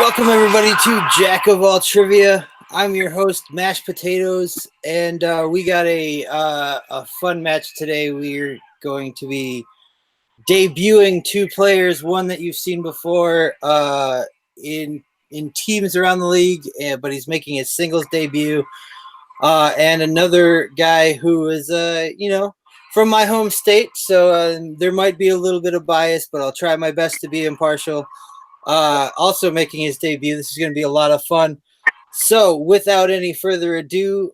Welcome everybody to Jack of All Trivia. I'm your host, Mashed Potatoes, and we got a fun match today. We're going to be debuting two players, one that you've seen before in teams around the league, but he's making his singles debut, and another guy who is from my home state, so there might be a little bit of bias, but I'll try my best to be impartial. Also making his debut. This is going to be a lot of fun. So without any further ado,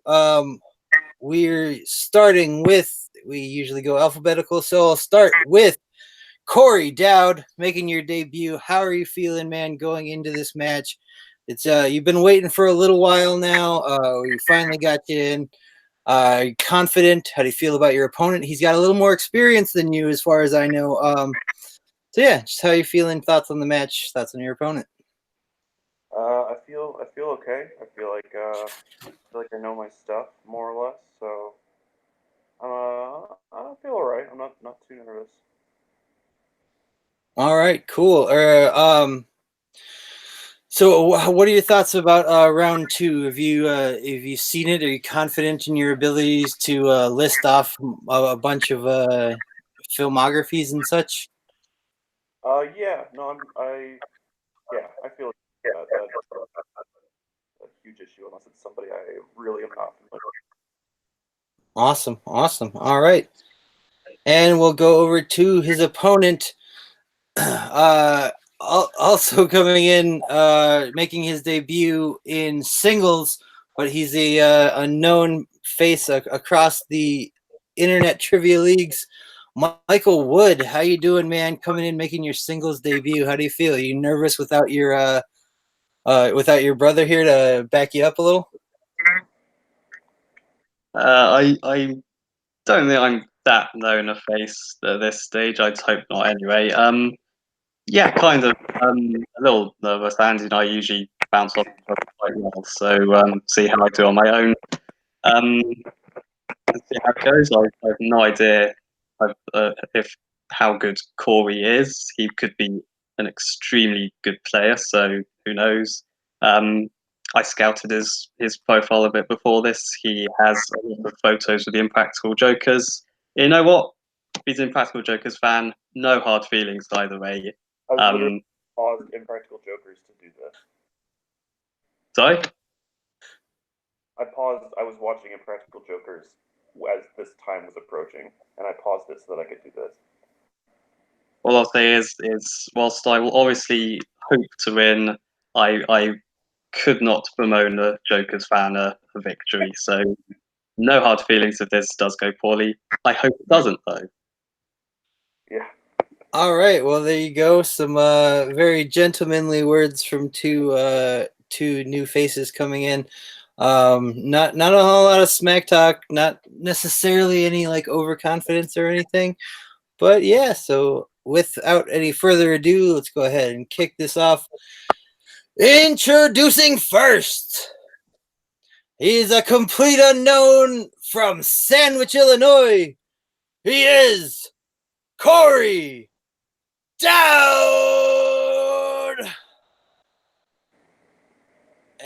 we're starting with, we usually go alphabetical, so I'll start with Corey Dowd making your debut. How are you feeling, man, going into this match? It's you've been waiting for a little while now. We finally got you in. Confident? How do you feel about your opponent? He's got a little more experience than you, as far as I know. So yeah, just how you feeling? Thoughts on the match? Thoughts on your opponent? I feel okay. I feel like I know my stuff more or less. So I feel alright. I'm not too nervous. All right, cool. So what are your thoughts about round two? Have you seen it? Are you confident in your abilities to list off a bunch of filmographies and such? Yeah. No, I feel like that's a huge issue unless it's somebody I really am not familiar with. Awesome. All right, and we'll go over to his opponent. Also coming in, making his debut in singles, but he's a known face across the internet trivia leagues. Michael Wood, how you doing, man? Coming in, making your singles debut. How do you feel? Are you nervous without your brother here to back you up a little? I don't think I'm that known a face at this stage. I'd hope not anyway. Yeah, kind of a little nervous, and I usually bounce off each other quite well. So see how I do on my own. Um, and see how it goes. I have no idea if how good Corey is. He could be an extremely good player. So who knows? Um, I scouted his profile a bit before this. He has a lot of photos with the Impractical Jokers. You know what? If he's an Impractical Jokers fan, no hard feelings either way. I was literally paused Impractical Jokers to do this. Sorry? I paused. I was watching Impractical Jokers as this time was approaching, and I paused it so that I could do this. All I'll say is whilst I will obviously hope to win, I could not bemoan a Joker's fan a victory. So no hard feelings if this does go poorly. I hope it doesn't, though. Yeah. All right. Well, there you go. Some very gentlemanly words from two new faces coming in. Not a whole lot of smack talk. Not necessarily any like overconfidence or anything. But yeah. So without any further ado, let's go ahead and kick this off. Introducing first, he's a complete unknown from Sandwich, Illinois. He is Corey Dowd!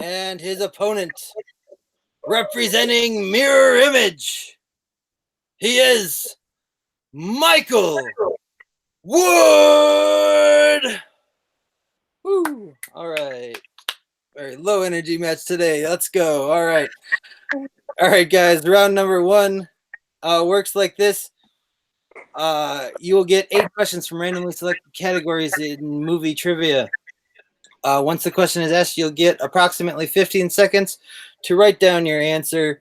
And his opponent, representing Mirror Image, he is Michael Wood! Woo! All right. Very low energy match today. Let's go. All right. All right, guys. Round number one works like this. You will get 8 questions from randomly selected categories in movie trivia. Once the question is asked, you'll get approximately 15 seconds to write down your answer.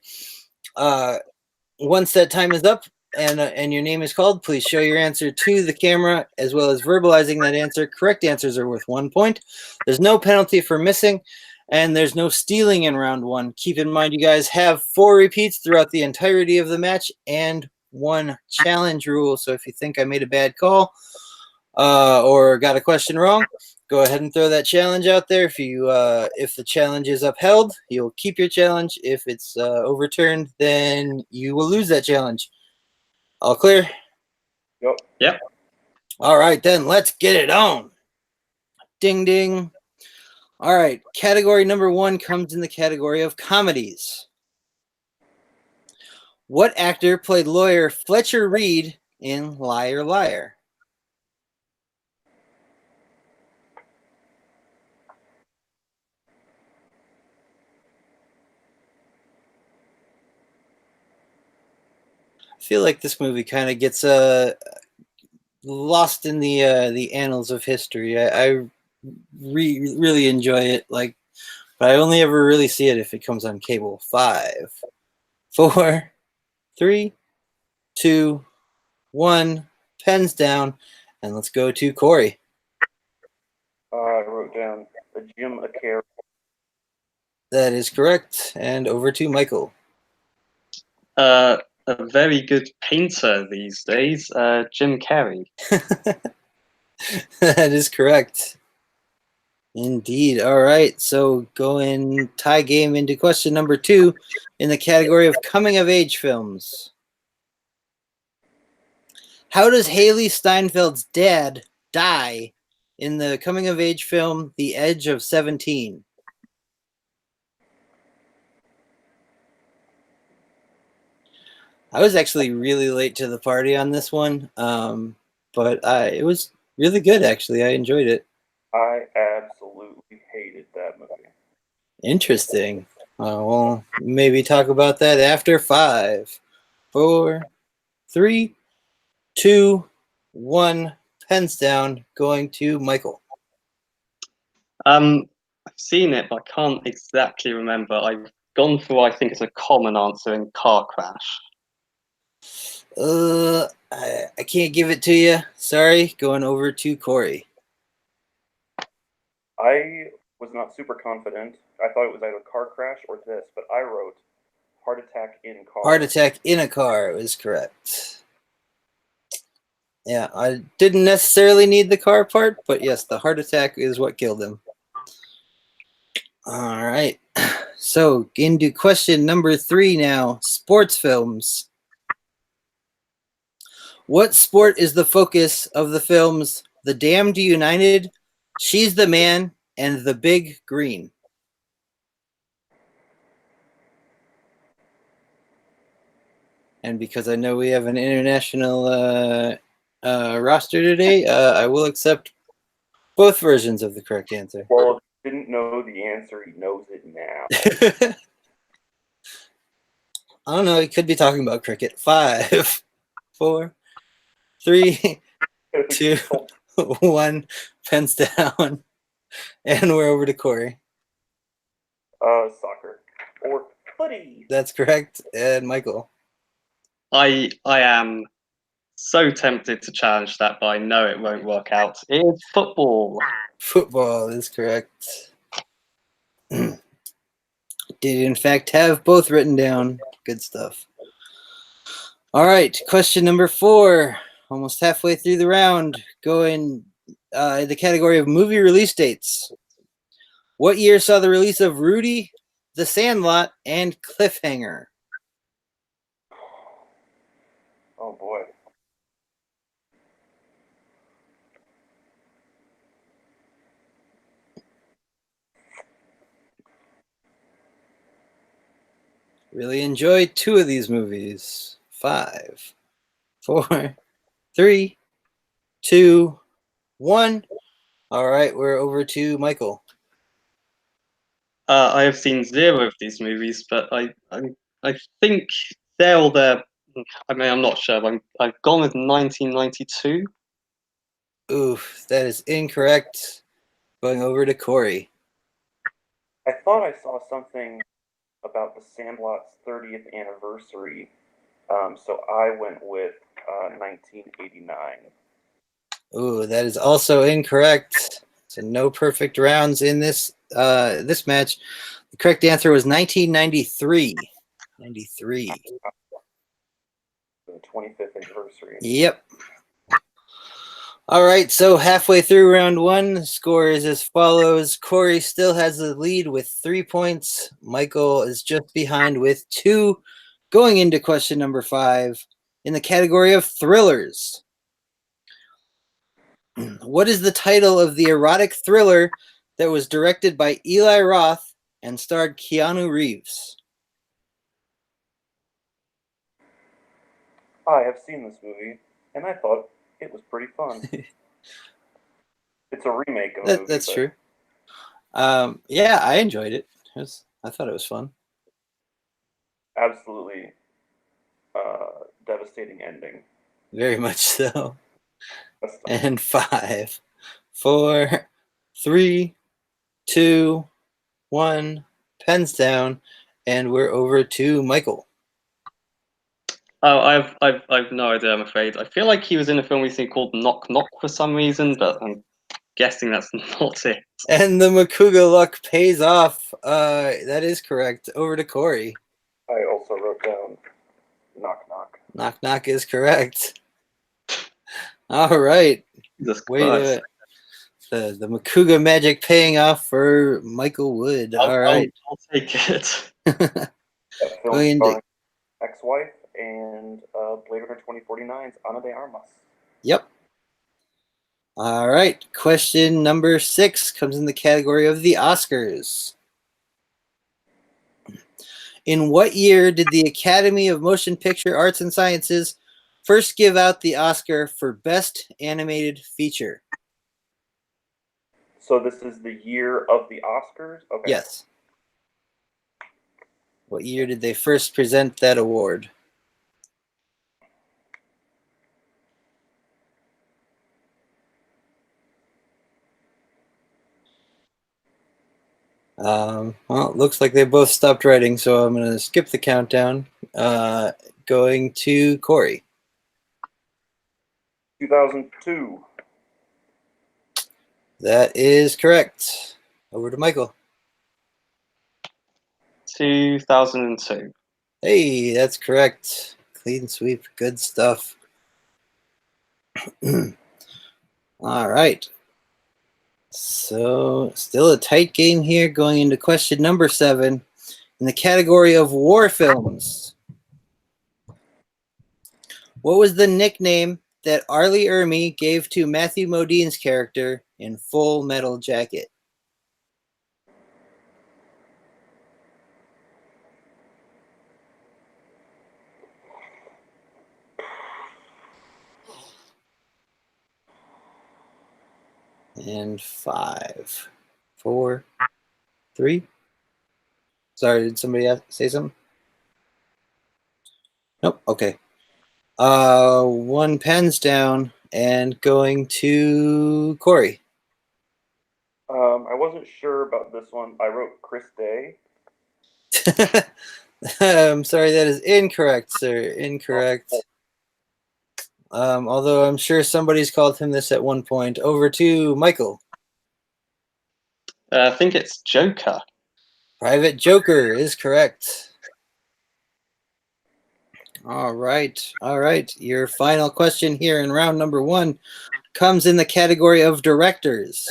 Once that time is up and your name is called, please show your answer to the camera as well as verbalizing that answer. Correct answers are worth 1 point. There's no penalty for missing, and there's no stealing in round one. Keep in mind, you guys have 4 repeats throughout the entirety of the match and 1 challenge rule. So if you think I made a bad call or got a question wrong, go ahead and throw that challenge out there. If the challenge is upheld, you'll keep your challenge. If it's overturned, then you will lose that challenge. All clear? Yep. All right, then let's get it on. Ding, ding. All right. Category number 1 comes in the category of comedies. What actor played lawyer Fletcher Reed in Liar Liar? I feel like this movie kind of gets lost in the annals of history. I really enjoy it, like, but I only ever really see it if it comes on cable. 5, 4, 3, 2, 1. Pens down, and let's go to Corey. I wrote down a Jim Carrey. That is correct, and over to Michael. A very good painter these days, Jim Carrey. That is correct. Indeed. All right. So going tie game into question number 2 in the category of coming of age films. How does Haley Steinfeld's dad die in the coming of age film The Edge of 17? I was actually really late to the party on this one, but it was really good, actually. I enjoyed it. I absolutely hated that movie. Interesting. We'll maybe talk about that after 5, 4, 3, 2, 1. Pens down. Going to Michael. I've seen it, but I can't exactly remember. I've gone for, I think it's a common answer in car crash. I can't give it to you. Sorry. Going over to Corey. I was not super confident. I thought it was either car crash or this, but I wrote heart attack in car. Heart attack in a car is correct. Yeah, I didn't necessarily need the car part, but yes, the heart attack is what killed him. All right. So, into question number 3 now. Sports films. What sport is the focus of the films The Damned United, She's the Man, and The Big Green? And because I know we have an international roster today, I will accept both versions of the correct answer. Well, if he didn't know the answer, he knows it now. I don't know. He could be talking about cricket. 5, 4, 3, 2, 1. Pens down. And we're over to Corey. Soccer or footy. That's correct. And Michael. I am so tempted to challenge that, but I know it won't work out. It's football. Football is correct. Did in fact have both written down. Good stuff. All right, question number 4. Almost halfway through the round. Going in the category of movie release dates. What year saw the release of Rudy, The Sandlot, and Cliffhanger? Oh boy. Really enjoyed 2 of these movies. 5, 4, 3, 2, 1. All right, we're over to Michael. I have seen 0 of these movies, but I think they're all there. I mean, I'm not sure. I've gone with 1992. Oof, that is incorrect. Going over to Corey. I thought I saw something about the Sandlot's 30th anniversary, so I went with 1989. Ooh, that is also incorrect. So no perfect rounds in this this match. The correct answer was 1993. 93. The 25th anniversary. Yep. All right, so halfway through round 1, the score is as follows. Corey still has the lead with 3 points. Michael is just behind with 2. Going into question number 5 in the category of thrillers. What is the title of the erotic thriller that was directed by Eli Roth and starred Keanu Reeves? I have seen this movie, and I thought it was pretty fun. It's a remake of a movie. That's but true. Yeah, I enjoyed it. I thought it was fun. Absolutely devastating ending. Very much so. That's the- And 5, 4, 3, 2, 1. Pens down, and we're over to Michael. Oh, I've no idea. I'm afraid. I feel like he was in a film recently called Knock Knock for some reason, but I'm guessing that's not it. And the Makuga luck pays off. That is correct. Over to Corey. I also wrote down Knock Knock. Knock knock is correct. All right. Jesus Way Christ. to the Makuga magic paying off for Michael Wood. All right. I'll take it. That film Going into- starring ex-wife and Blade Runner 2049's Ana de Armas. Yep. All right. Question number 6 comes in the category of the Oscars. In what year did the Academy of Motion Picture Arts and Sciences first give out the Oscar for Best Animated Feature? So this is the year of the Oscars? Okay. Yes. What year did they first present that award? Well, it looks like they both stopped writing, so I'm going to skip the countdown. Going to Corey. 2002. That is correct. Over to Michael. 2002. Hey, that's correct. Clean sweep. Good stuff. All right. So, still a tight game here going into question number 7 in the category of war films. What was the nickname that Arlie Ermey gave to Matthew Modine's character in Full Metal Jacket? And 5, 4, 3. Sorry, did somebody say something? Nope. Okay. 1 pens down and going to Corey. I wasn't sure about this one. I wrote Chris Day. I'm sorry, that is incorrect, sir. Incorrect. Although I'm sure somebody's called him this at one point. Over to Michael. I think it's Joker. Private Joker is correct. All right. All right. Your final question here in round number 1 comes in the category of directors.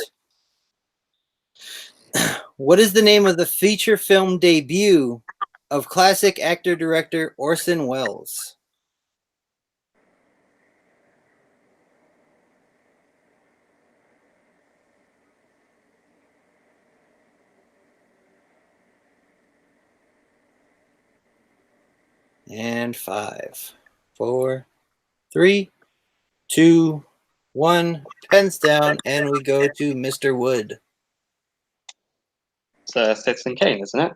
What is the name of the feature film debut of classic actor-director Orson Welles? And 5, 4, 3, 2, 1. Pens down, and we go to Mr. Wood. It's Citizen Kane, isn't it?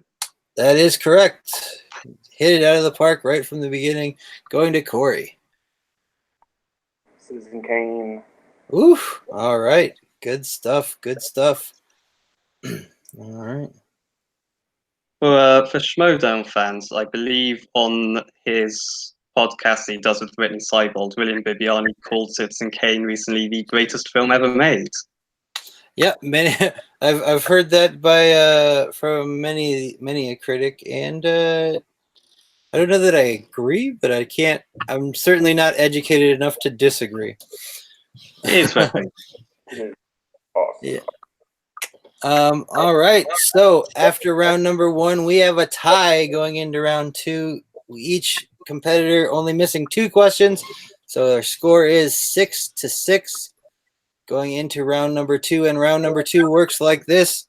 That is correct. Hit it out of the park right from the beginning. Going to Corey. Citizen Kane. Oof. All right. Good stuff. Good stuff. All right. For Schmodown fans, I believe on his podcast he does with Whitney Seibold, William Bibiani called Citizen Kane recently the greatest film ever made. Yeah, many. I've heard that by from many a critic, and I don't know that I agree, but I can't. I'm certainly not educated enough to disagree. It is worth it. It is awesome. Yeah. All right. So after round number 1, we have a tie going into round 2. Each competitor only missing 2 questions, so our score is 6-6. going into round number 2, and round number 2 works like this.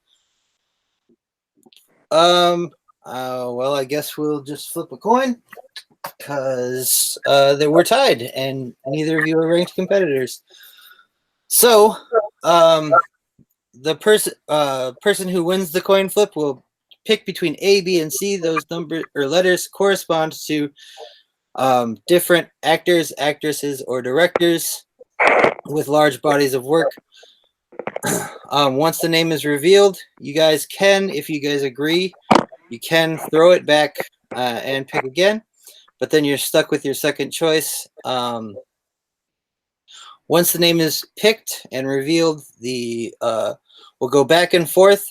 Well, I guess we'll just flip a coin because we're tied and neither of you are ranked competitors. So, the person who wins the coin flip will pick between A, B, and C. Those numbers or letters correspond to different actors, actresses, or directors with large bodies of work. Once the name is revealed, you guys can, if you guys agree, you can throw it back and pick again, but then you're stuck with your second choice. Once the name is picked and revealed, we'll go back and forth,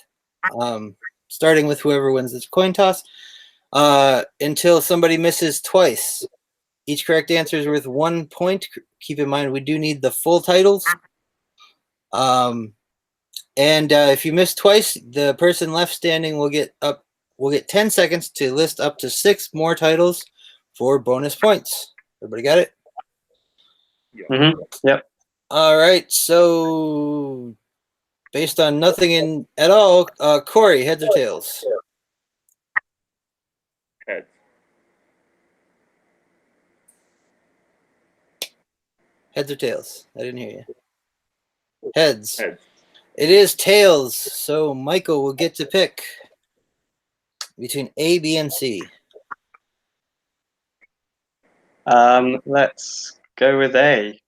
starting with whoever wins this coin toss, until somebody misses twice. Each correct answer is worth 1 point. Keep in mind, we do need the full titles. And if you miss twice, the person left standing will get 10 seconds to list up to 6 more titles for bonus points. Everybody got it? Yeah. Yep. All right. So, based on nothing at all, Corey, heads or tails? Heads. Heads or tails? I didn't hear you. Heads. Heads. It is tails. So Michael will get to pick between A, B, and C. Let's go with A.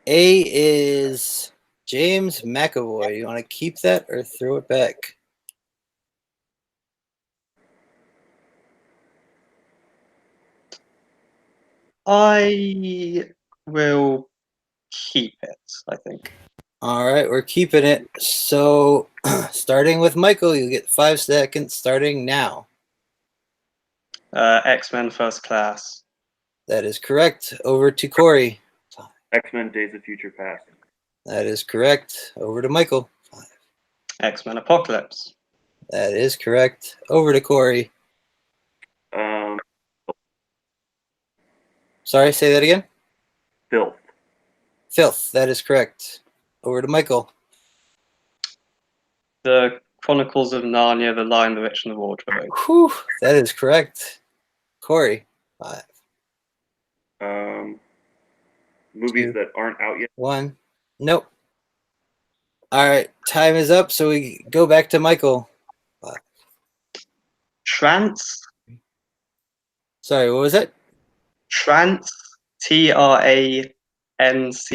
A is James McAvoy. You want to keep that or throw it back? I will keep it, I think. All right, we're keeping it. So, starting with Michael, you get 5 seconds starting now. X-Men First Class. That is correct. Over to Corey. X-Men Days of Future Past. That is correct. Over to Michael. X-Men Apocalypse. That is correct. Over to Corey. Sorry, say that again. Filth. Filth. That is correct. Over to Michael. The Chronicles of Narnia, The Lion, the Witch, and the Wardrobe. Whew, that is correct. Corey. 5. Movies 2, that aren't out yet. 1. Nope. All right, time is up, so we go back to Michael. 5. Trance. Sorry, what was it? Trance. Trance. Trance.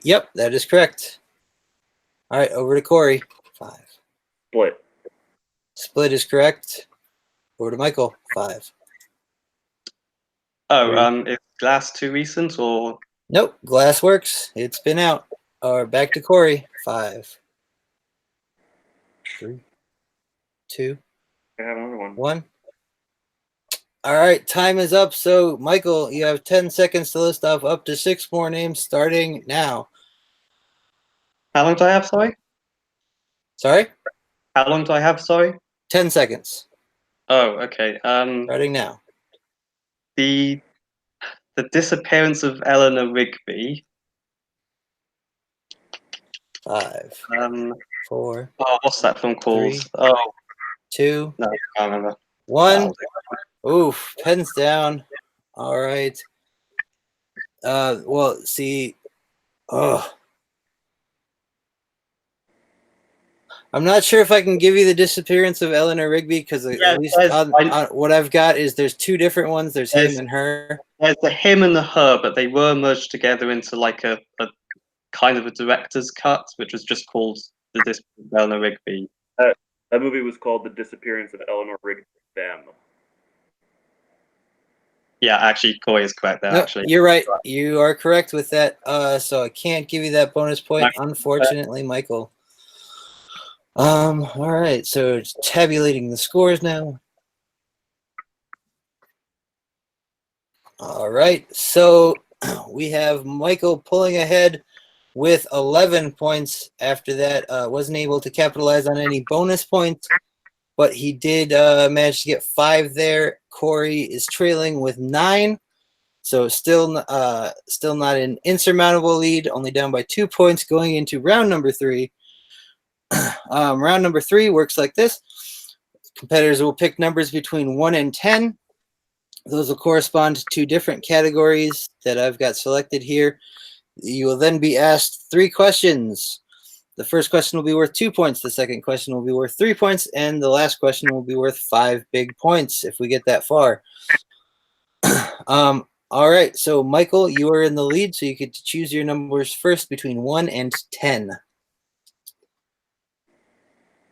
Yep, that is correct. All right, over to Corey. 5. Split. Split is correct. Over to Michael. 5. Oh, is Glass too recent or? Nope, Glass works. It's been out. Back to Corey. 5. 3. 2. I have another one. 1. All right, time is up. So, Michael, you have 10 seconds to list off up to 6 more names starting now. How long do I have, sorry? Sorry? How long do I have, sorry? 10 seconds. Oh, okay. Starting now. The Disappearance of Eleanor Rigby. 5. 4. Oh, what's that film called? 3. Oh, 2. no, I can't remember. 1. Oof, pens down. All right. Well, see. Oh. I'm not sure if I can give you the Disappearance of Eleanor Rigby because at least on what I've got is there's 2 different ones. There's him and her. There's the him and the her, but they were merged together into like a kind of a director's cut, which was just called The Disappearance of Eleanor Rigby. That movie was called The Disappearance of Eleanor Rigby. Them. Yeah, actually, Corey is correct there. No, actually, you're right. You are correct with that. So I can't give you that bonus point, unfortunately, Michael. All right. So it's tabulating the scores now. All right. So we have Michael pulling ahead with 11 points. After that, wasn't able to capitalize on any bonus points, but he did manage to get 5 there. Corey is trailing with 9. So still not an insurmountable lead, only down by 2 points going into round number 3. Round number 3 works like this. Competitors will pick numbers between 1 and 10. Those will correspond to different categories that I've got selected here. You will then be asked 3 questions. The first question will be worth 2 points. The second question will be worth 3 points. And the last question will be worth 5 big points if we get that far. All right. So, Michael, you are in the lead. So you get to choose your numbers first between 1 and 10.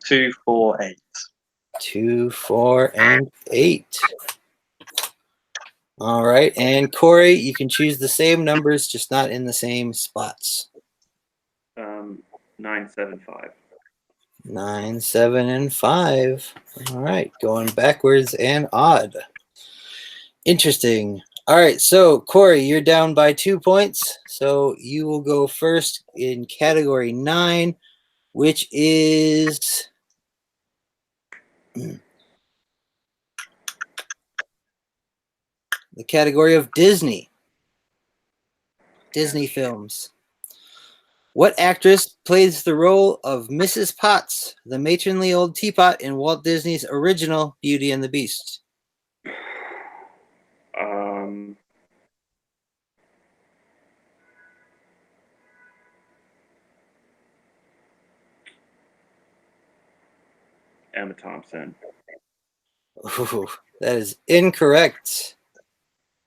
2, 4, 8. 2, 4, and 8. All right. And Corey, you can choose the same numbers, just not in the same spots. 9, 7, 5. 9, 7, and 5. All right. Going backwards and odd. Interesting. All right. So, Corey, you're down by 2 points. So you will go first in category 9, which is the category of Disney films. What actress plays the role of Mrs. Potts, the matronly old teapot in Walt Disney's original Beauty and the Beast? Emma Thompson. Ooh, that is incorrect.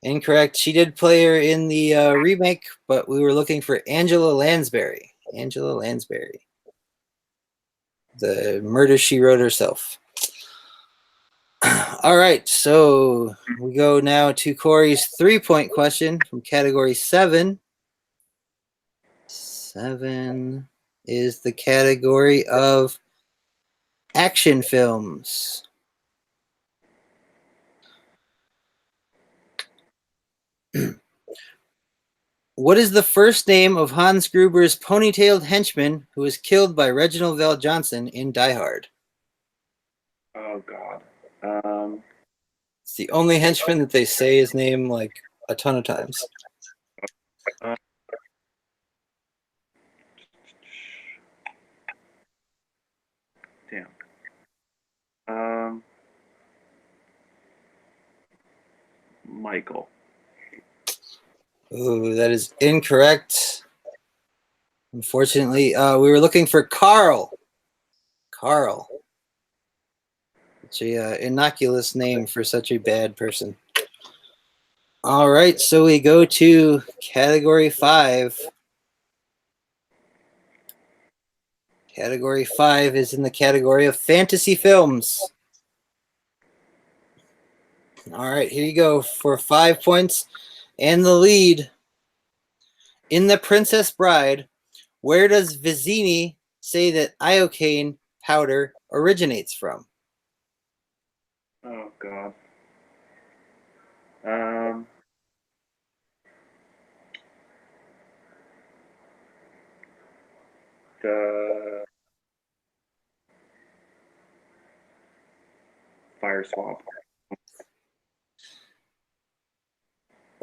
Incorrect. She did play her in the remake, but we were looking for Angela Lansbury. Angela Lansbury. The murder she wrote herself. All right, so we go now to Corey's 3-point question from category 7. 7 is the category of action films. What is the first name of Hans Gruber's ponytailed henchman who was killed by Reginald Val Johnson in Die Hard? Oh, God. It's the only henchman that they say his name like a ton of times. Damn. Michael. Ooh, that is incorrect. Unfortunately, we were looking for Carl. Carl. It's an innocuous name for such a bad person. All right, so we go to category 5. Category 5 is in the category of fantasy films. All right, here you go for 5 points and the lead. In The Princess Bride, where does Vizzini say that iocane powder originates from? Oh, God. The fire swamp.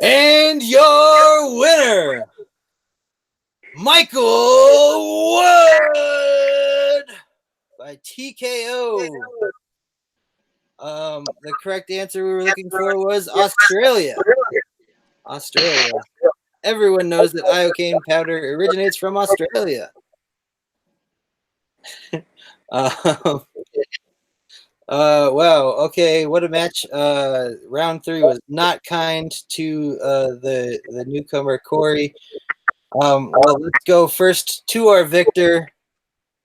And your winner, Michael Wood by TKO. The correct answer we were looking for was Australia. Australia. Everyone knows that iocane powder originates from Australia. Wow. Okay, what a match. Round 3 was not kind to the newcomer Corey. Well, let's go first to our victor,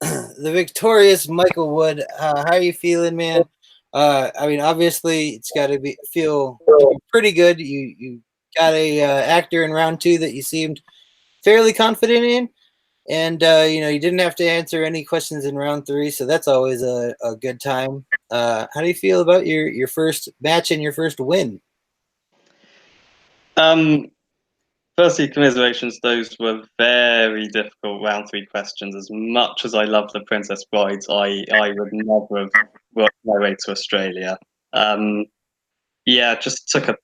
the victorious Michael Wood. How are you feeling, man? I mean, obviously, it's got to feel pretty good. You got a actor in round 2 that you seemed fairly confident in, and you didn't have to answer any questions in round 3, so that's always a good time. How do you feel about your first match and your first win? Firstly, commiserations. Those were very difficult round 3 questions. As much as I love The Princess Brides, I would never have worked my way to Australia. Yeah, just took a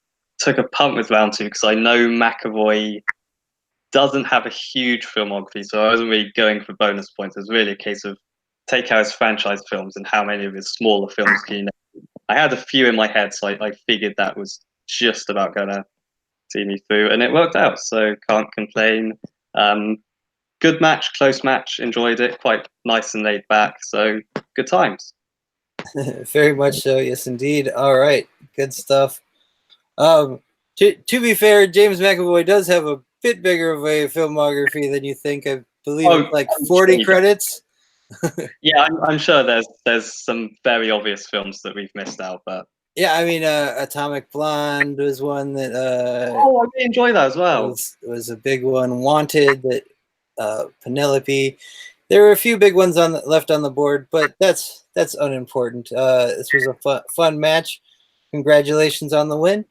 took a punt with round two because I know McAvoy doesn't have a huge filmography, so I wasn't really going for bonus points. It was really a case of take out his franchise films and how many of his smaller films can you name. I had a few in my head, so I figured that was just about going to see me through, and it worked out, so can't complain. Good match, close match, enjoyed it, quite nice and laid back, so good times. Very much so, yes indeed. All right, good stuff. To be fair, James McAvoy does have a bit bigger of a filmography than you think. I believe it's like 40 credits. Yeah, I'm sure there's some very obvious films that we've missed out, but yeah, I mean, Atomic Blonde was one that I really enjoy that as well. Was a big one. Wanted, that Penelope. There were a few big ones left on the board, but that's unimportant. This was a fun match. Congratulations on the win.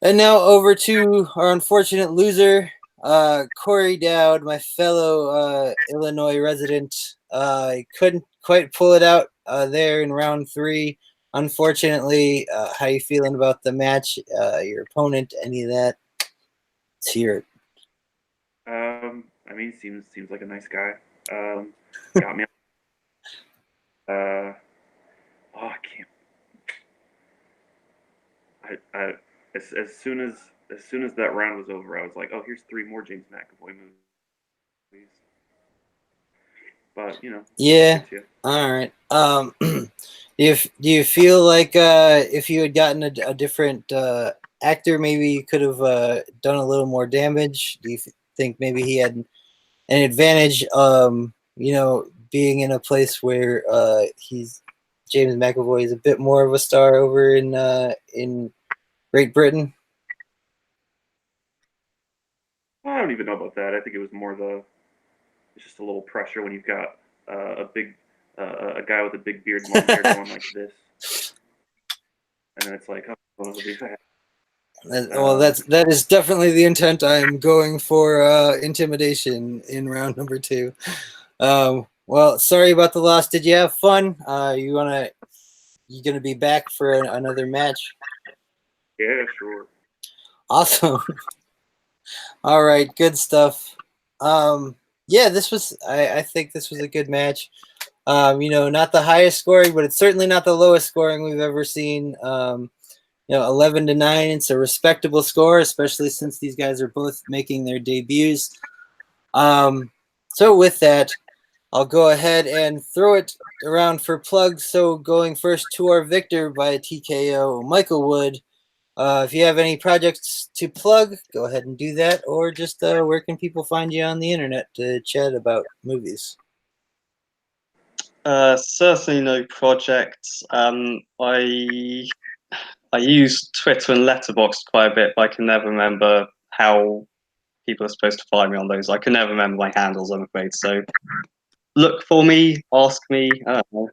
And now over to our unfortunate loser, Corey Dowd, my fellow Illinois resident. I couldn't quite pull it out there in round three. Unfortunately, how you feeling about the match? Your opponent, any of that? Let's hear it. I mean, seems like a nice guy. Got me. I can't. As soon as that round was over, I was like, oh, here's 3 more James McAvoy movies. But yeah. All right. Do you feel like if you had gotten a different actor, maybe you could have done a little more damage? Do you think maybe he had an advantage? Being in a place where James McAvoy is a bit more of a star over in Great Britain. I don't even know about that. I think it was more it's just a little pressure when you've got a guy with a big beard and long hair going like this, and then it's like, oh, it'll be fast. Well, that is definitely the intent. I'm going for intimidation in round number 2. Well, sorry about the loss. Did you have fun? You gonna be back for another match? Yeah, sure. Awesome. All right, good stuff. Yeah, I think this was a good match. Not the highest scoring, but it's certainly not the lowest scoring we've ever seen. 11-9, it's a respectable score, especially since these guys are both making their debuts. So with that, I'll go ahead and throw it around for plugs. So going first to our victor by TKO, Michael Wood. If you have any projects to plug, go ahead and do that, or just where can people find you on the internet to chat about movies? Certainly no projects. I use Twitter and Letterboxd quite a bit, but I can never remember how people are supposed to find me on those. I can never remember my handles, I'm afraid. So look for me, ask me. I don't know.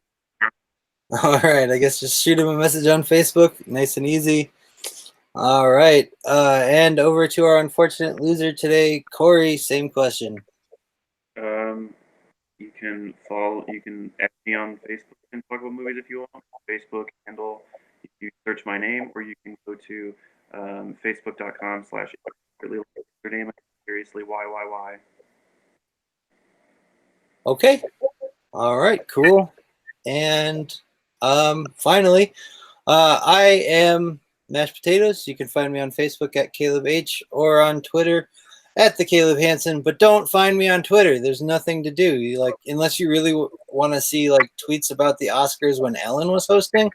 All right, I guess just shoot him a message on Facebook. Nice and easy. All right, and over to our unfortunate loser today, Corey. Same question. You can add me on Facebook and talk about movies if you want. Facebook handle, you search my name, or you can go to facebook.com/your name. Seriously, why? Okay. All right, cool. And finally, I am Mashed Potatoes. You can find me on Facebook at Caleb H or on Twitter at the Caleb Hansen, but don't find me on Twitter. There's nothing to do. Unless you really want to see tweets about the Oscars when Ellen was hosting.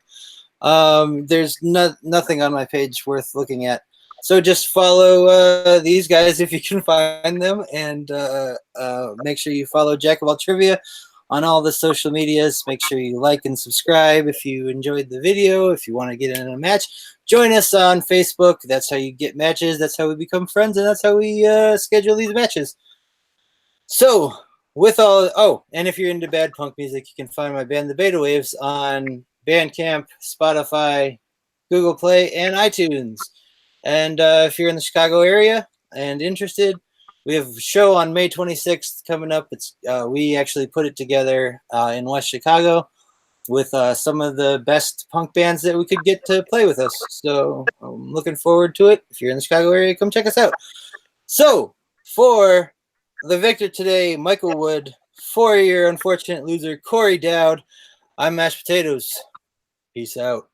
There's nothing on my page worth looking at. So just follow these guys if you can find them, and make sure you follow Jack of All Trivia on all the social medias. Make sure you like and subscribe if you enjoyed the video. If you want to get in a match, join us on Facebook. That's how you get matches. That's how we become friends, and that's how we schedule these matches. So and if you're into bad punk music, you can find my band, The Beta Waves, on Bandcamp, Spotify, Google Play, and iTunes. And if you're in the Chicago area and interested, we have a show on May 26th coming up. We actually put it together in West Chicago. with some of the best punk bands that we could get to play with us. So I'm looking forward to it. If you're in the Chicago area, come check us out. So for the victor today, Michael Wood, for your unfortunate loser, Corey Dowd, I'm Mashed Potatoes. Peace out.